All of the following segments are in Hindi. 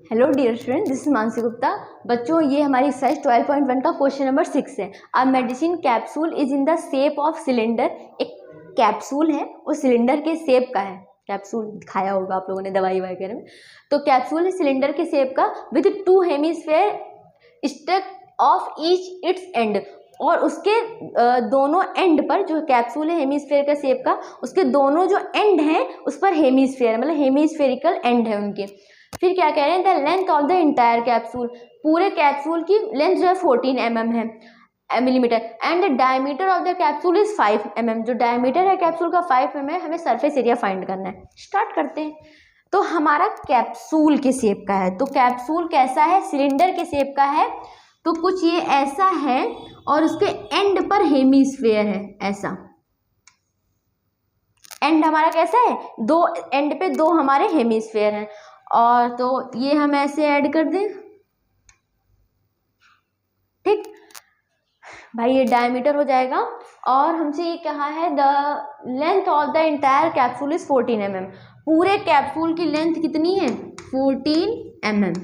Hello dear student, this is Mansi Gupta. बच्चों, ये हमारी एक्सरसाइज 12.1 का क्वेश्चन नंबर 6 है। A medicine capsule is in the shape of cylinder. एक कैप्सूल है, वो सिलेंडर के शेप का है। कैप्सूल खाया होगा आप लोगों ने दवाई वगैरह में। तो कैप्सूल है सिलेंडर के शेप का with 2 hemisphere stuck of each its end. और उसके दोनों एंड पर, जो कैप्सूल है हेमिस्फेयर का शेप का, उसके दोनों जो एंड हैं उस पर हेमिस्फेयर मतलब हेमिस्फेरिकल एंड है उनके। फिर क्या कह रहे हैं, the length of the entire capsule, पूरे कैप्सूल की लेंथ जो है 14 mm है millimetre. And the diameter of the capsule is 5 mm। जो डायमीटर है कैप्सूल का 5 mm है। हमें सरफेस एरिया फाइंड करना है। स्टार्ट करते हैं। तो हमारा कैप्सूल के शेप का है, तो कैप्सूल कैसा है, सिलेंडर के शेप का है। तो कुछ ये ऐसा है और उसके एंड पर हेमिस्फेयर है, ऐसा एंड हमारा कैसा है, दो एंड पे दो हमारे हेमिस्फेयर हैं। और तो ये हम ऐसे ऐड कर दें, ठीक भाई, ये डायमीटर हो जाएगा। और हमसे ये कहा है the length of the entire capsule is 14 mm। पूरे कैप्सूल की लेंथ कितनी है, 14 mm।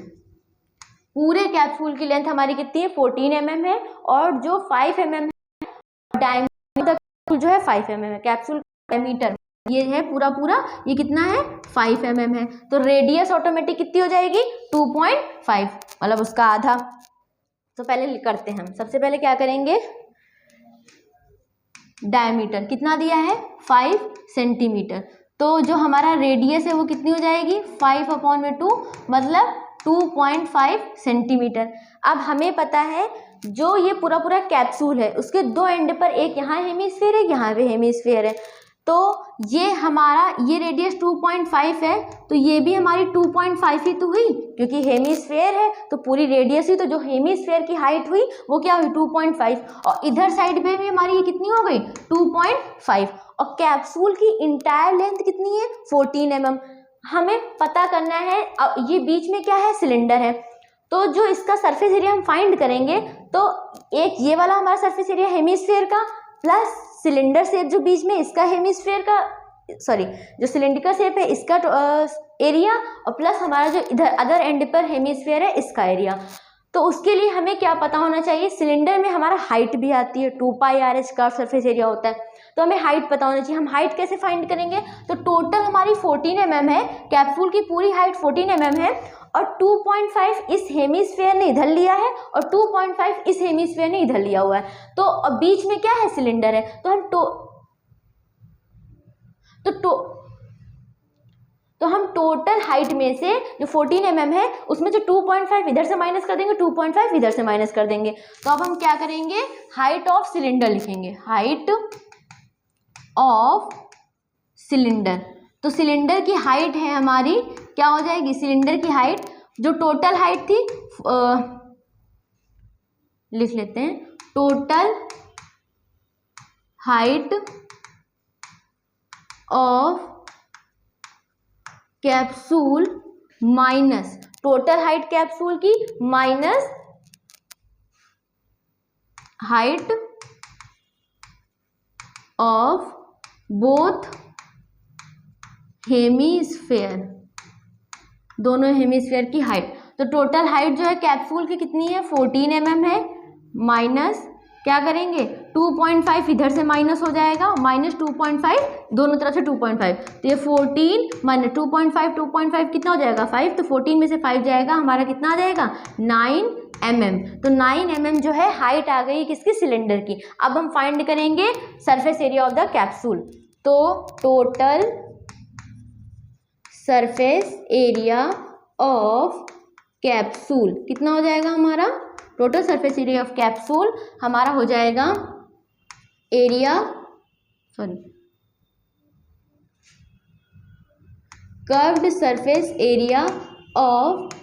पूरे कैप्सूल की लेंथ हमारी कितनी है, 14 mm है। और जो 5 mm है, डायमीटर जो है 5 mm है। कैप्सूल डायमीटर ये है पूरा पूरा, ये कितना है, 5 mm है। तो रेडियस ऑटोमेटिक कितनी हो जाएगी, 2.5, मतलब उसका आधा। तो पहले करते हैं हम। सबसे पहले क्या करेंगे, डायमीटर कितना दिया है, 5 सेंटीमीटर। तो जो हमारा रेडियस है वो कितनी हो जाएगी, 5/2 मतलब 2.5 सेंटीमीटर। अब हमें पता है जो ये पूरा पूरा कैप्सूल है उसके दो एंड पर, एक यहाँ हेमिस्फेयर है, यहाँ पे हेमिस्फेयर है। तो ये हमारा ये रेडियस 2.5 है, तो ये भी हमारी 2.5 ही तो हुई, क्योंकि हेमिस्फेयर है तो पूरी रेडियस ही। तो जो हेमिस्फेयर की हाइट हुई वो क्या हुई, 2.5। और इधर साइड पे भी हमारी ये कितनी हो गई, 2.5। और कैप्सूल की इंटायर लेंथ कितनी है, 14 mm। हमें पता करना है, ये बीच में क्या है, सिलेंडर है। तो जो इसका सरफेस एरिया हम फाइंड करेंगे, तो एक ये वाला हमारा सरफेस एरिया हेमिस्फेयर का, प्लस सिलेंडर शेप जो बीच में इसका हेमिस्फेयर का, सॉरी जो सिलेंड्रिकल शेप है इसका एरिया, और प्लस हमारा जो इधर अदर एंड पर हेमिस्फेयर है इसका एरिया। तो उसके लिए हमें क्या पता होना चाहिए, सिलेंडर में हमारा हाइट भी आती है, 2πr कर्व सरफेस एरिया होता है। तो हमें हाइट पता होना चाहिए। हम हाइट कैसे फाइंड करेंगे, तो टोटल हमारी 14 mm है, कैप्सूल की पूरी हाइट 14 mm है। और 2.5 इस हेमिस्फेयर ने इधर लिया है और 2.5 इस हेमिस्फेयर ने इधर लिया हुआ है। तो बीच में क्या है, सिलेंडर है। तो हम टोटल हाइट में से जो 14 mm है उसमें जो 2.5 इधर से माइनस कर देंगे, 2.5 इधर से माइनस कर देंगे। तो अब हम क्या करेंगे, हाइट ऑफ सिलेंडर लिखेंगे, हाइट ऑफ सिलेंडर। तो सिलेंडर की हाइट है हमारी, क्या हो जाएगी, सिलेंडर की हाइट जो टोटल हाइट थी, लिख लेते हैं, total height of capsule minus total height capsule की minus height of both hemisphere, दोनों हेमिस्फेयर की हाइट। तो टोटल हाइट जो है कैप्सूल की कितनी है, 14 mm है, माइनस क्या करेंगे, 2.5 इधर से माइनस हो जाएगा, माइनस 2.5 दोनों तरफ से 2.5। तो ये 14 माइनस 2.5 कितना हो जाएगा, 5। तो 14 में से 5 जाएगा, हमारा कितना आ जाएगा, 9 mm। तो 9 mm जो है हाइट आ गई किसकी, सिलेंडर की। अब हम फाइंड करेंगे surface area of the capsule. तो total surface area of capsule कितना हो जाएगा हमारा, total surface area of capsule हमारा हो जाएगा area, sorry curved surface area of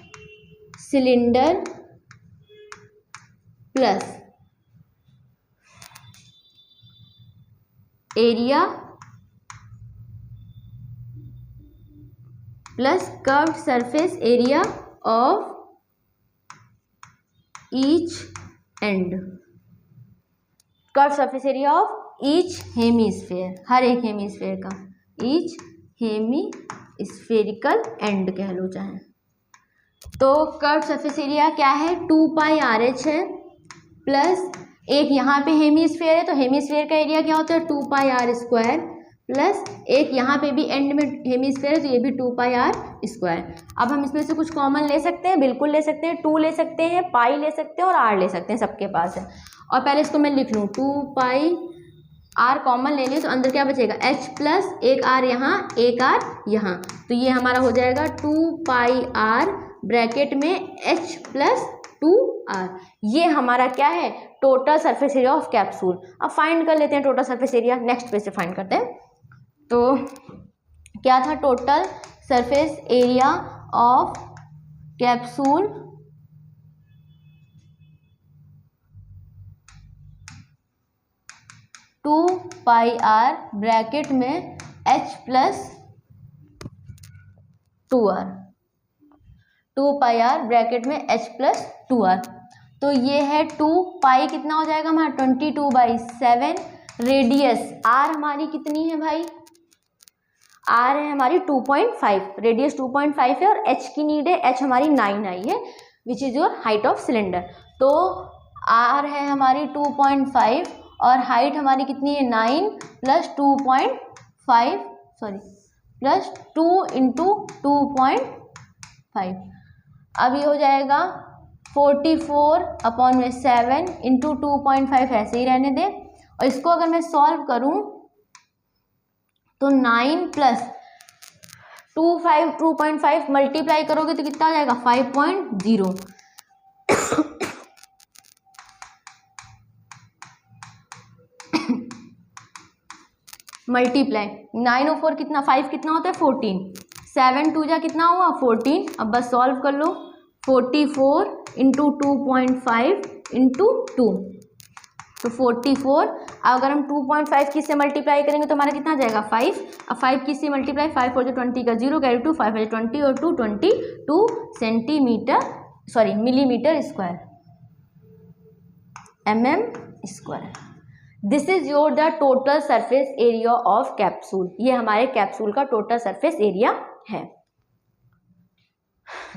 cylinder plus area plus curved surface area of each end, curve surface area of each hemisphere, हर एक हेमिस्फेयर का, ईच हेमी स्फेरिकल एंड कह लो चाहे। तो कर्व सरफेस एरिया क्या है, 2 पाई RH है, प्लस एक यहाँ पे हेमीस्फीयर है, तो हेमीस्फीयर का एरिया क्या होता है, 2 पाई R स्क्वायर, प्लस एक यहाँ पे भी एंड में हेमीस्फीयर है, तो ये भी 2 पाई R स्क्वायर। अब हम इसमें से कुछ कॉमन ले सकते हैं, बिल्कुल ले सकते हैं, 2 ले सकते हैं, पाई ले सकते हैं और R ले सकते हैं, सबके पास है। और पहले इसको मैं लिख लूँ, 2 पाई R कॉमन ले लिया, तो अंदर क्या बचेगा, H प्लस एक R यहाँ, एक R यहाँ, तो ये हमारा हो जाएगा 2 पाई R ब्रैकेट में H प्लस 2R। ये हमारा क्या है, total surface area of capsule. अब फाइंड कर लेते हैं total surface area, next page से फाइंड करते हैं। तो क्या था, total surface area of capsule two pi R bracket में H plus 2R, 2 pi R bracket में H प्लस 2R। तो ये है 2 पाई कितना हो जाएगा हमारा 22/7, रेडियस R हमारी कितनी है भाई, R है हमारी 2.5, रेडियस 2.5 है, और H की नीड है, H हमारी 9 आई है, which is your height of cylinder. तो R है हमारी 2.5 और हाइट हमारी कितनी है 9 प्लस 2.5 सॉरी प्लस 2 इंटू 2.5। अब ये हो जाएगा 44/7 इंटू 2.5, ऐसे ही रहने दें। और इसको अगर मैं सॉल्व करूं तो 9 प्लस 2.5 मल्टीप्लाई करोगे तो कितना आ जाएगा 5.0। मल्टीप्लाई 9 और 4 कितना, 5 कितना होता है 14, 7 2 जा कितना हुआ 14। अब बस सॉल्व कर लो, 44 इंटू 2.5 इंटू 2, तो 44। अगर हम 2.5 किससे मल्टीप्लाई करेंगे तो हमारा कितना आ जाएगा 5। अब 5 किससे मल्टीप्लाई, 5 4 20 का 0 कैरी 2, 5 20 और 2 22 centimetre sorry millimetre square, mm square. This is your the total surface area of capsule. ये हमारे कैप्सूल का टोटल सरफेस एरिया है।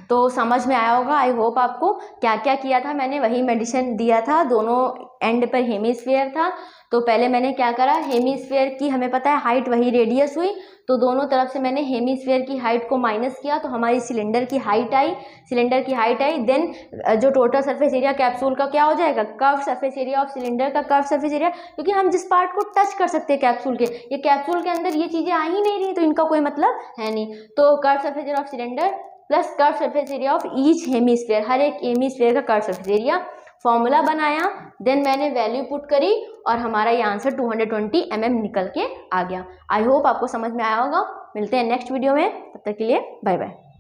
तो समझ में आया होगा, आई होप। आपको क्या क्या किया था मैंने, वही मेडिसिन दिया था, दोनों एंड पर हेमीस्फीयर था। तो पहले मैंने क्या करा, हेमीस्फीयर की हमें पता है हाइट वही रेडियस हुई, तो दोनों तरफ से मैंने हेमीस्फीयर की हाइट को माइनस किया, तो हमारी सिलेंडर की हाइट आई, देन जो टोटल सरफेस एरिया कैप्सूल का क्या हो जाएगा, curve surface area of cylinder का कर्व सरफेस एरिया, क्योंकि हम जिस पार्ट को टच कर सकते हैं कैप्सूल के, ये कैप्सूल के अंदर ये चीज़ें आ ही नहीं रही, तो इनका कोई मतलब है नहीं। तो curve surface area of cylinder plus curve surface area of each hemisphere, हर एक हेमीस्फीयर का कर्व सरफेस एरिया, फॉर्मूला बनाया, देन मैंने वैल्यू पुट करी और हमारा ये आंसर 220 mm निकल के आ गया। आई होप आपको समझ में आया होगा। मिलते हैं नेक्स्ट वीडियो में, तब तक के लिए बाय बाय।